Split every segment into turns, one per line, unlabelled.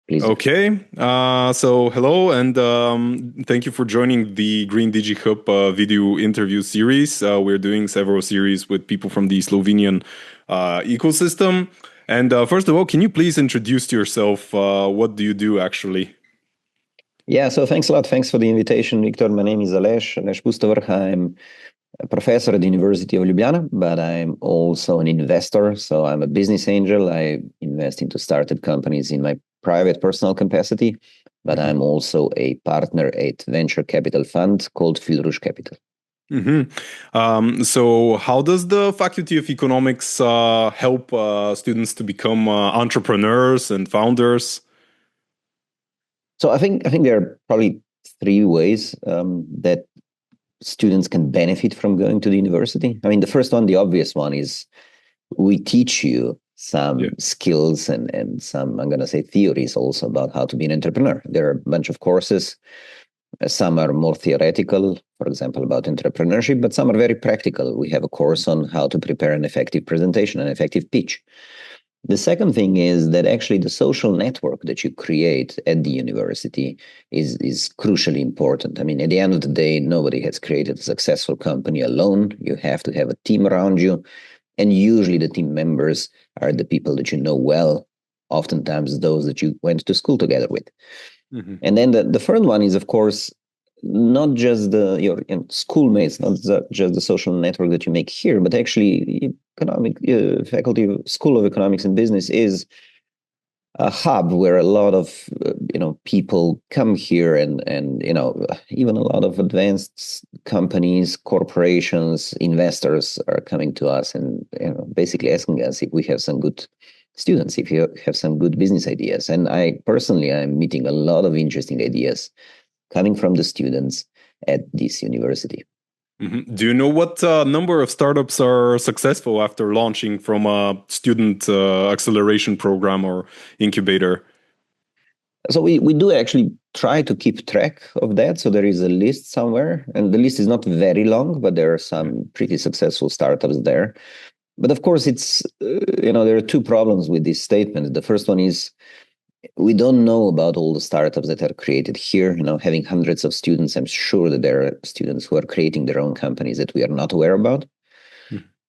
Please do.
Okay, so hello and thank you for joining the Green Digi Hub video interview series. We're doing several series with people from the Slovenian ecosystem. And first of all, can you please introduce yourself? What do you do actually?
Yeah, so thanks a lot. Thanks for the invitation, Victor. My name is Aleš Pustovrh. I'm a professor at the University of Ljubljana, but I'm also an investor. So I'm a business angel. I invest into startup companies in my private personal capacity, but I'm also a partner at venture capital fund called Filrush Capital.
So how does the Faculty of Economics help students to become entrepreneurs and founders?
So I think there are probably three ways that students can benefit from going to the university. I mean, the first one, the obvious one, is we teach you some skills and some, I'm going to say, theories also about how to be an entrepreneur. There are a bunch of courses. Some are more theoretical, for example, about entrepreneurship, but some are very practical. We have a course on how to prepare an effective presentation, an effective pitch. The second thing is that actually the social network that you create at the university is crucially important. I mean, at the end of the day, nobody has created a successful company alone. You have to have a team around you. And usually the team members are the people that you know well, oftentimes those that you went to school together with. And then the third one is, of course, not just your schoolmates, not just the social network that you make here, but actually faculty School of Economics and Business is a hub where a lot of people come here, and even a lot of advanced companies, corporations, investors are coming to us and basically asking us if we have some good students, if you have some good business ideas. And I personally am meeting a lot of interesting ideas coming from the students at this university.
Do you know what number of startups are successful after launching from a student acceleration program or incubator?
So we do actually try to keep track of that. So there is a list somewhere, and the list is not very long, but there are some pretty successful startups there. But of course, it's, there are two problems with this statement. The first one is we don't know about all the startups that are created here. Having hundreds of students, I'm sure that there are students who are creating their own companies that we are not aware about.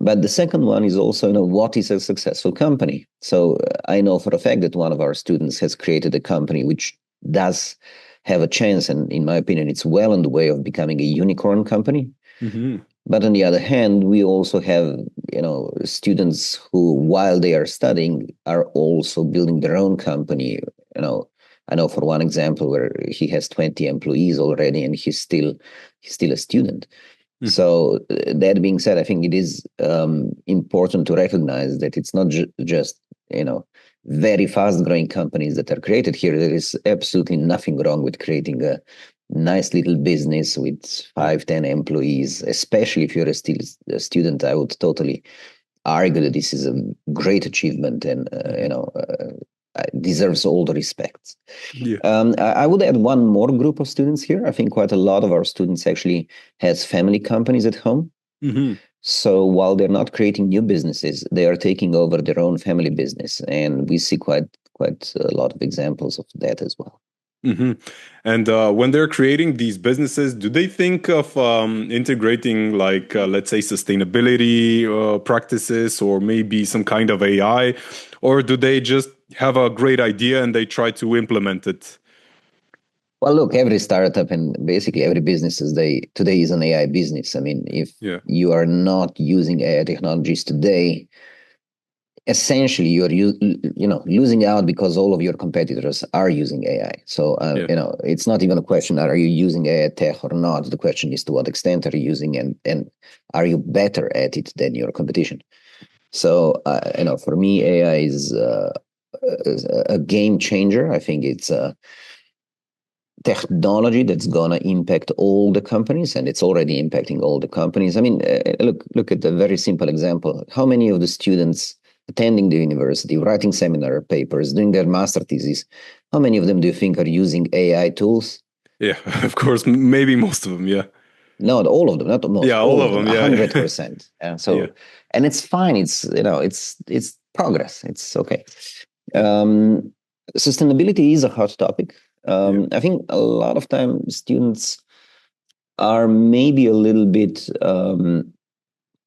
But the second one is also, what is a successful company? So I know for a fact that one of our students has created a company which does have a chance, and in my opinion, it's well on the way of becoming a unicorn company. But on the other hand, we also have, students who, while they are studying, are also building their own company. I know for one example where he has 20 employees already, and he's still a student. So that being said, I think it is important to recognize that it's not just very fast-growing companies that are created here. There is absolutely nothing wrong with creating a nice little business with 5-10 employees, especially if you're still a student. I would totally argue that this is a great achievement and deserves all the respect. I would add one more group of students here. I think quite a lot of our students actually has family companies at home. So while they're not creating new businesses, they are taking over their own family business, and we see quite a lot of examples of that as well.
And when they're creating these businesses, do they think of integrating, like, let's say, sustainability practices or maybe some kind of AI? Or do they just have a great idea and they try to implement it?
Well, look, every startup and basically every business today is an AI business. I mean, if you are not using AI technologies today, essentially you're losing out because all of your competitors are using AI. So it's not even a question, are you using AI tech or not? The question is, to what extent are you using, and are you better at it than your competition? So for me, AI is a game changer. I think it's a technology that's gonna impact all the companies, and it's already impacting all the companies. I mean, look at a very simple example. How many of the students attending the university, writing seminar papers, doing their master thesis, how many of them do you think are using AI tools?
Yeah, of course, maybe most of them, yeah.
Not all of them, not most.
Yeah, all of them, yeah.
100%. And so, and it's fine. It's, it's progress. It's okay. Sustainability is a hot topic.
Yeah.
I think a lot of time students are maybe a little bit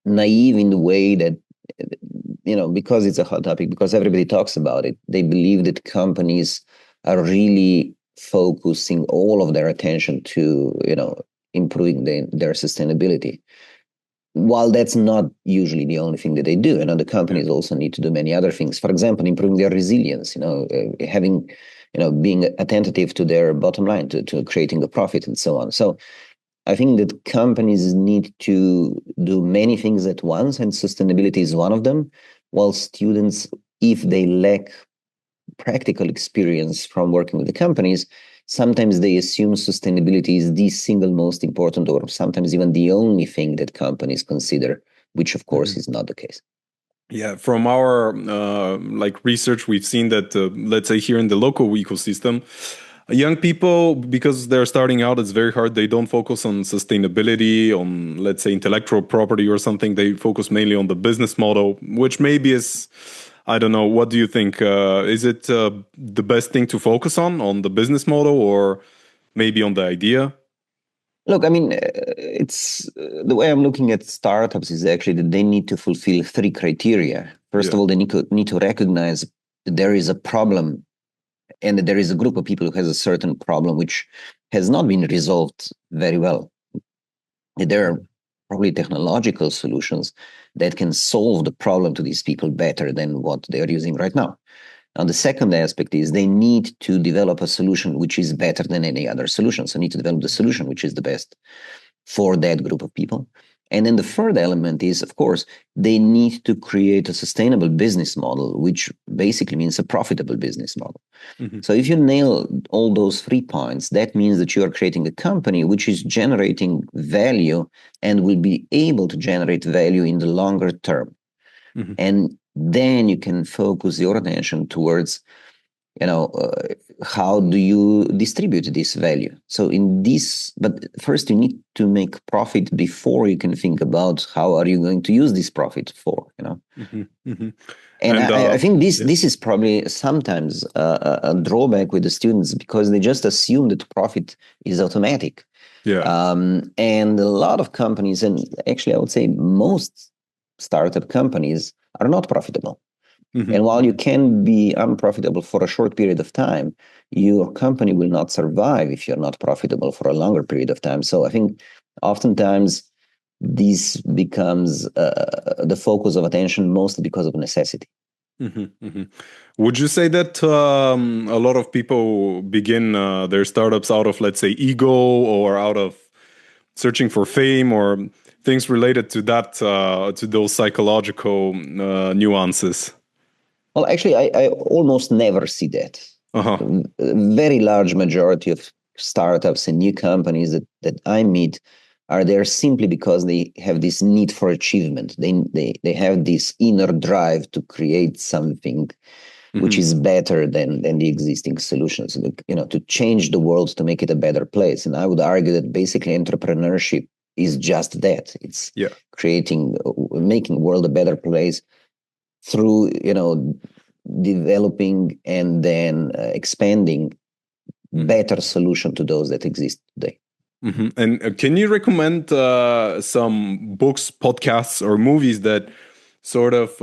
naive in the way that, because it's a hot topic, because everybody talks about it, they believe that companies are really focusing all of their attention to, improving their sustainability. While that's not usually the only thing that they do, the companies also need to do many other things. For example, improving their resilience, having, being attentive to their bottom line, to creating a profit and so on. So I think that companies need to do many things at once, and sustainability is one of them. While students, if they lack practical experience from working with the companies, sometimes they assume sustainability is the single most important, or sometimes even the only thing that companies consider, which of course is not the case.
Yeah, from our research, we've seen that let's say here in the local ecosystem, young people, because they're starting out, it's very hard. They don't focus on sustainability, on let's say intellectual property or something. They focus mainly on the business model, which maybe is, I don't know. What do you think? Is it the best thing to focus on the business model, or maybe on the idea?
Look, I mean, it's the way I'm looking at startups is actually that they need to fulfill three criteria. First
Yeah.
of all, they need to recognize that there is a problem, and that there is a group of people who has a certain problem which has not been resolved very well. There are probably technological solutions that can solve the problem to these people better than what they are using right now. Now, the second aspect is they need to develop a solution which is better than any other solution. So, need to develop the solution which is the best for that group of people. And then the third element is, of course, they need to create a sustainable business model, which basically means a profitable business model.
Mm-hmm.
So if you nail all those 3 points, that means that you are creating a company which is generating value and will be able to generate value in the longer term.
Mm-hmm.
And then you can focus your attention towards, how do you distribute this value? So but first you need to make profit before you can think about how are you going to use this profit for,
Mm-hmm. Mm-hmm.
And I think this
yeah.
this is probably sometimes a drawback with the students, because they just assume that profit is automatic.
Yeah.
And a lot of companies, and actually I would say most startup companies, are not profitable.
Mm-hmm.
And while you can be unprofitable for a short period of time, your company will not survive if you're not profitable for a longer period of time. So I think oftentimes this becomes the focus of attention, mostly because of necessity.
Mm-hmm. Mm-hmm. Would you say that a lot of people begin their startups out of, let's say, ego, or out of searching for fame, or things related to that, to those psychological nuances?
Well, actually, I almost never see that.
Uh-huh.
A very large majority of startups and new companies that I meet are there simply because they have this need for achievement. They have this inner drive to create something which is better than the existing solutions, to change the world, to make it a better place. And I would argue that basically entrepreneurship is just that. It's making the world a better place through, developing and then expanding better solution to those that exist today.
Mm-hmm. And can you recommend some books, podcasts, or movies that sort of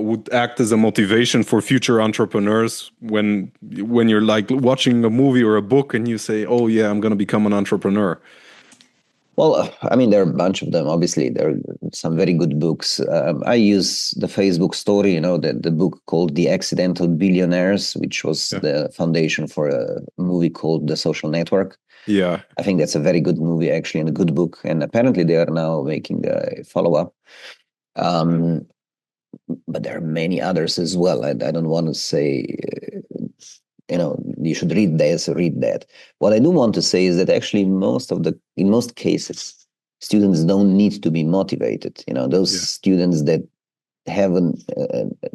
would act as a motivation for future entrepreneurs when you're like watching a movie or a book and you say, "Oh yeah, I'm going to become an entrepreneur"?
Well, I mean, there are a bunch of them. Obviously, there are some very good books. I use the Facebook story, the book called The Accidental Billionaires, which was the foundation for a movie called The Social Network.
Yeah.
I think that's a very good movie, actually, and a good book. And apparently they are now making a follow-up. But there are many others as well. I don't want to say, you should read this or read that. What I do want to say is that actually in most cases, students don't need to be motivated. Those students that have an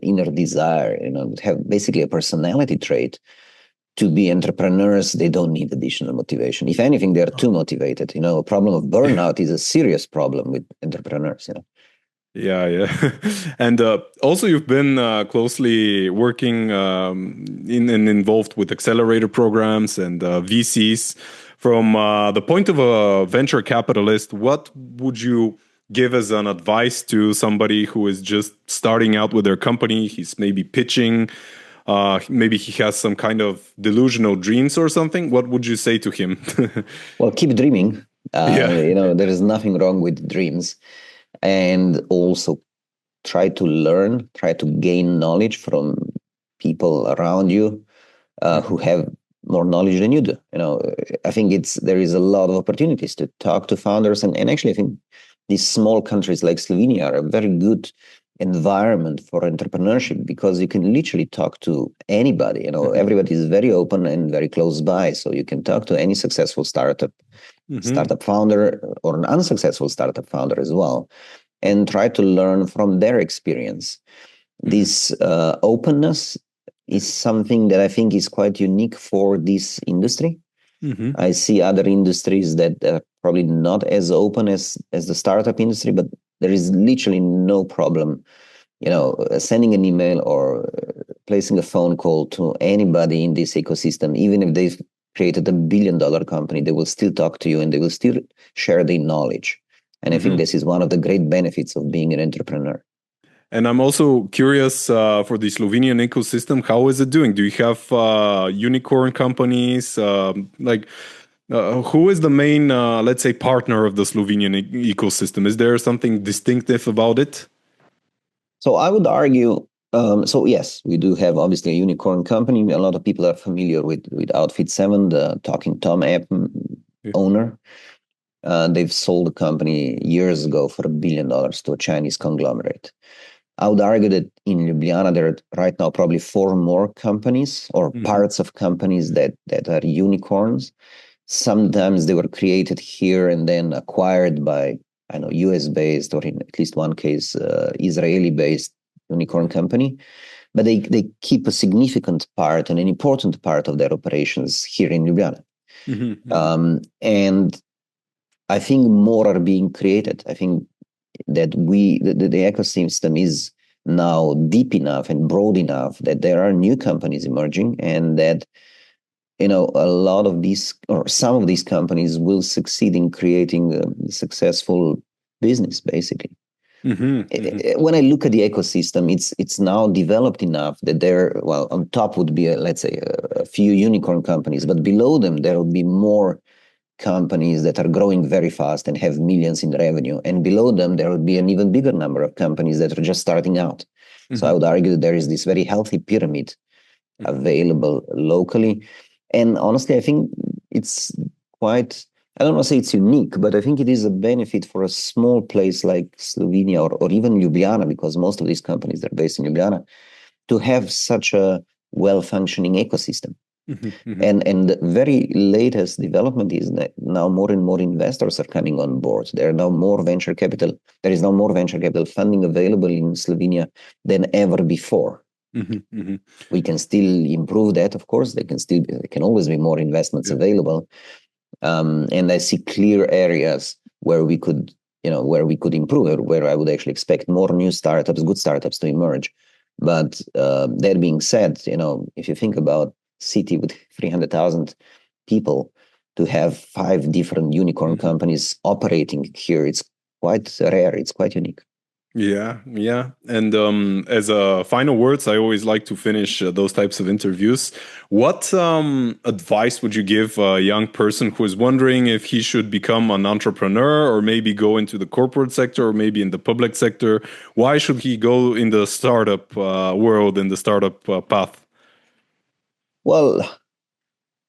inner desire, have basically a personality trait to be entrepreneurs, they don't need additional motivation. If anything, they're too motivated. A problem of burnout is a serious problem with entrepreneurs.
Yeah, yeah. And also you've been closely working in and involved with accelerator programs and VCs. From the point of a venture capitalist, what would you give as an advice to somebody who is just starting out with their company? He's maybe pitching, maybe he has some kind of delusional dreams or something. What would you say to him?
Well, keep dreaming.
Yeah.
There is nothing wrong with dreams, and also try to learn, try to gain knowledge from people around you who have more knowledge than you do. I think there is a lot of opportunities to talk to founders, and actually, I think these small countries like Slovenia are a very good environment for entrepreneurship because you can literally talk to anybody. Everybody is very open and very close by, so you can talk to any successful startup founder or an unsuccessful startup founder as well, and try to learn from their experience. This openness is something that I think is quite unique for this industry. I see other industries that are probably not as open as the startup industry, but there is literally no problem, sending an email or placing a phone call to anybody in this ecosystem. Even if they've created $1 billion company, they will still talk to you and they will still share their knowledge. And I think this is one of the great benefits of being an entrepreneur.
And I'm also curious for the Slovenian ecosystem. How is it doing? Do you have unicorn companies? Who is the main, let's say, partner of the Slovenian ecosystem? Is there something distinctive about it?
So I would argue, so yes, we do have obviously a unicorn company. A lot of people are familiar with Outfit 7, the Talking Tom app owner. They've sold the company years ago for $1 billion to a Chinese conglomerate. I would argue that in Ljubljana, there are right now probably 4 more companies or parts of companies that are unicorns. Sometimes they were created here and then acquired by, US-based, or in at least one case, Israeli-based unicorn company. But they keep a significant part and an important part of their operations here in Ljubljana. And I think more are being created. I think that the ecosystem is now deep enough and broad enough that there are new companies emerging, and that a lot of these or some of these companies will succeed in creating a successful business, basically. When I look at the ecosystem, it's now developed enough that on top would be let's say a few unicorn companies, but below them there will be more companies that are growing very fast and have millions in revenue, and below them there would be an even bigger number of companies that are just starting out. So I would argue that there is this very healthy pyramid available locally, and honestly I think it's quite, I don't want to say it's unique, but I think it is a benefit for a small place like Slovenia or even Ljubljana, because most of these companies are based in Ljubljana, to have such a well-functioning ecosystem. And the very latest development is that now more and more investors are coming on board. There is now more venture capital funding available in Slovenia than ever before. We can still improve that, of course. There can always be more investments available. And I see clear areas where we could improve, where I would actually expect more new startups, good startups to emerge. But that being said, if you think about city with 300,000 people, to have 5 different unicorn companies operating here, it's quite rare. It's quite unique.
Yeah. And as a final words, I always like to finish those types of interviews. What advice would you give a young person who is wondering if he should become an entrepreneur or maybe go into the corporate sector or maybe in the public sector? Why should he go in the startup world, in the startup path?
Well,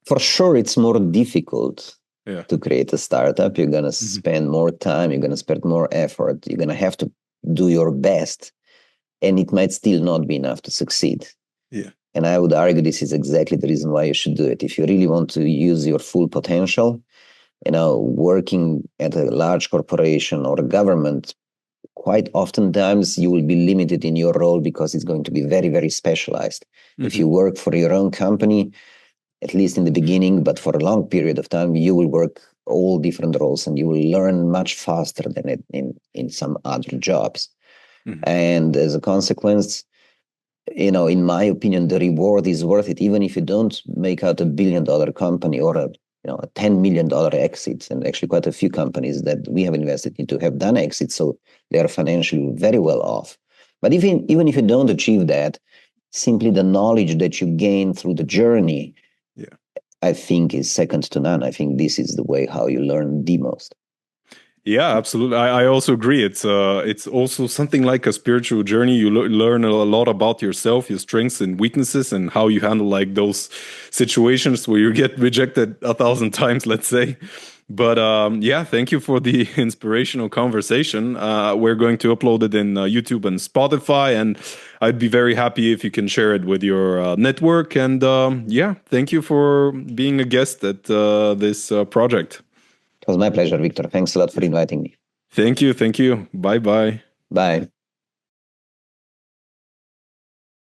for sure, it's more difficult to create a startup. You're going to spend more time, you're going to spend more effort, you're going to have to do your best, and it might still not be enough to succeed. And I would argue this is exactly the reason why you should do it. If you really want to use your full potential, working at a large corporation or a government, quite oftentimes you will be limited in your role because it's going to be very, very specialized. If you work for your own company, at least in the beginning, but for a long period of time, you will work all different roles and you will learn much faster than in some other jobs. And as a consequence, in my opinion, the reward is worth it, even if you don't make out $1 billion company or a $10 million exit. And actually quite a few companies that we have invested into have done exits, so they are financially very well off. But even if you don't achieve that, simply the knowledge that you gain through the journey, I think, is second to none. I think this is the way how you learn the most.
Yeah, absolutely. I also agree. It's also something like a spiritual journey. You learn a lot about yourself, your strengths and weaknesses, and how you handle like those situations where you get rejected 1,000 times, let's say. But yeah, thank you for the inspirational conversation. We're going to upload it in YouTube and Spotify, and I'd be very happy if you can share it with your network. And yeah, thank you for being a guest at this project.
It was my pleasure, Victor. Thanks a lot for inviting me.
Thank you. Thank you. Bye-bye.
Bye.